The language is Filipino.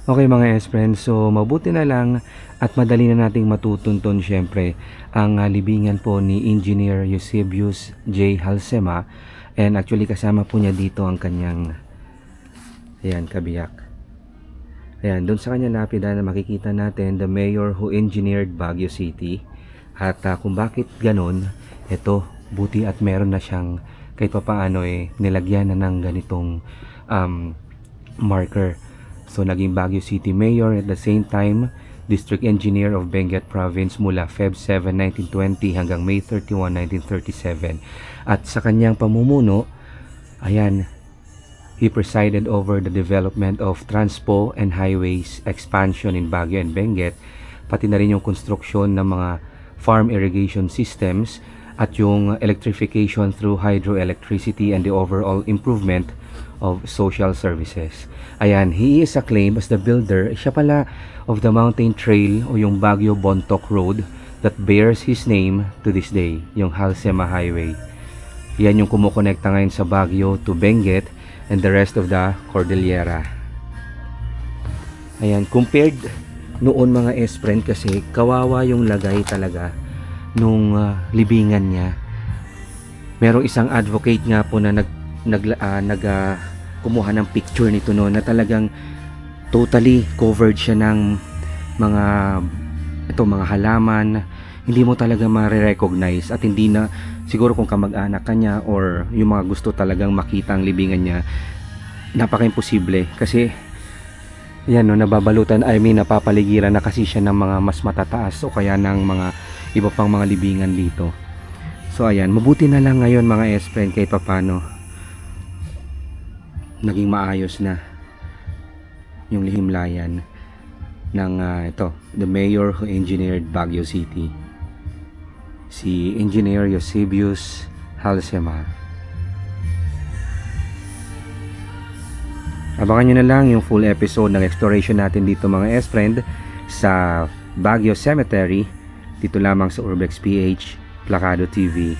Okay mga S-Friends, so mabuti na lang at madali na nating matutunton syempre ang libingan po ni Engineer Eusebius J. Halsema, and actually kasama po niya dito ang kanyang kabiyak. Ayan, doon sa kanya lapida na makikita natin the mayor who engineered Baguio City, at kung bakit ganon, ito buti at meron na siyang kahit papaano nilagyan na ng ganitong marker. So naging Baguio City Mayor at the same time District Engineer of Benguet Province mula Feb 7, 1920 hanggang May 31, 1937. At sa kanyang pamumuno, ayan, he presided over the development of transpo and highways expansion in Baguio and Benguet, pati na rin yung konstruksyon ng mga farm irrigation systems at yung electrification through hydroelectricity and the overall improvement of social services. Ayan, he is acclaimed as the builder, siya pala, of the mountain trail o yung Baguio Bontoc Road that bears his name to this day, yung Halsema Highway. Yan yung kumukonekta ngayon sa Baguio to Benguet and the rest of the Cordillera. Ayan, compared noon mga S-Friend, kasi kawawa yung lagay talaga nung libingan niya. Merong isang advocate nga po na kumuha ng picture nito noon na talagang totally covered siya ng mga halaman. Hindi mo talaga ma-recognize, at hindi na siguro kung kamag-anak ka niya or yung mga gusto talagang makita ang libingan niya, napaka-imposible kasi yan nababalutan, napapaligiran na kasi siya ng mga mas matataas o kaya ng mga iba pang mga libingan dito. So ayan, mabuti na lang ngayon mga S-Friend kahit papano naging maayos na yung lihimlayan ng the mayor who engineered Baguio City, si Engineer Eusebius Halsema. Abangan nyo na lang yung full episode ng exploration natin dito mga S-Friend sa Baguio Cemetery, dito lamang sa Urbex PH Placado TV.